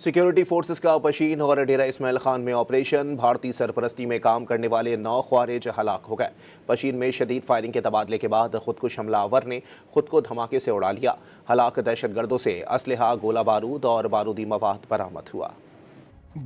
Security forces کا پشین اور ڈیرہ اسماعیل خان میں آپریشن، بھارتی سرپرستی میں کام کرنے والے 9 خوارج ہلاک ہو گئے۔ پشین میں شدید فائرنگ کے تبادلے کے بعد خودکش حملہ آور نے خود کو دھماکے سے اڑا لیا۔ ہلاک دہشت گردوں سے اسلحہ، گولہ بارود اور بارودی مواد برآمد ہوا۔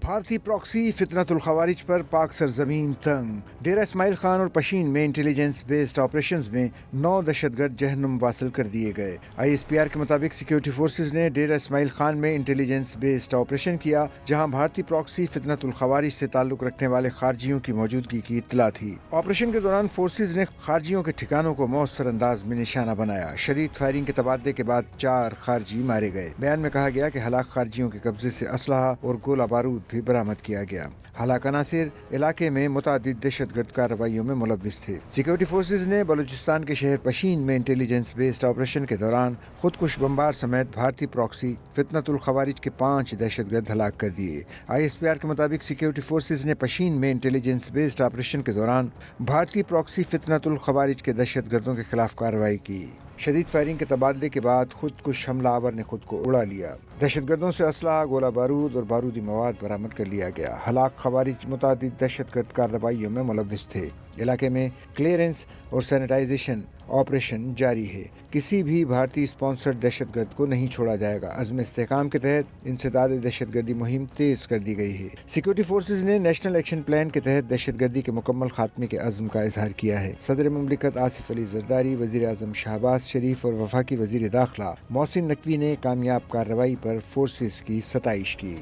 بھارتی پراکسی فتنۃ الخوارج پر پاک سرزمین تنگ۔ ڈیرہ اسماعیل خان اور پشین میں انٹیلیجنس بیسڈ آپریشنز میں 9 دہشت گرد جہنم واصل کر دیے گئے۔ ISPR کے مطابق سیکیورٹی فورسز نے ڈیرہ اسماعیل خان میں انٹیلیجنس بیسڈ آپریشن کیا، جہاں بھارتی پراکسی فتنۃ الخوارج سے تعلق رکھنے والے خارجیوں کی موجودگی کی اطلاع تھی۔ آپریشن کے دوران فورسز نے خارجیوں کے ٹھکانوں کو مؤثر انداز میں نشانہ بنایا۔ شدید فائرنگ کے تبادلے کے بعد 4 خارجی مارے گئے۔ بیان میں کہا گیا کہ ہلاک خارجیوں کے قبضے سے اسلحہ اور گولہ بارود بھی برآمد کیا گیا۔ ہلاک عناصر علاقے میں متعدد دہشت گرد کارروائیوں میں ملوث تھے۔ سیکیورٹی فورسز نے بلوچستان کے شہر پشین میں انٹیلیجنس بیسڈ آپریشن کے دوران خودکش بمبار سمیت بھارتی پراکسی فتنۃ الخوارج کے 5 دہشت گرد ہلاک کر دیے۔ ISPR کے مطابق سیکیورٹی فورسز نے پشین میں انٹیلیجنس بیسڈ آپریشن کے دوران بھارتی پراکسی فتنۃ الخوارج کے دہشت گردوں کے خلاف کارروائی کی۔ شدید فائرنگ کے تبادلے کے بعد خودکش حملہ آور نے خود کو اڑا لیا۔ دہشت گردوں سے اسلحہ، گولہ بارود اور بارودی مواد برآمد کر لیا گیا۔ ہلاک خوارج متعدد دہشت گرد کارروائیوں میں ملوث تھے۔ علاقے میں کلیئرنس اور سینیٹائزیشن آپریشن جاری ہے۔ کسی بھی بھارتی اسپانسرڈ دہشت گرد کو نہیں چھوڑا جائے گا۔ عزم استحکام کے تحت انسداد دہشت گردی مہم تیز کر دی گئی ہے۔ سیکیورٹی فورسز نے نیشنل ایکشن پلان کے تحت دہشت گردی کے مکمل خاتمے کے عزم کا اظہار کیا ہے۔ صدر مملکت آصف علی زرداری، وزیر اعظم شہباز شریف اور وفاقی وزیر داخلہ محسن نقوی نے کامیاب کارروائی پر فورسز کی ستائش کی۔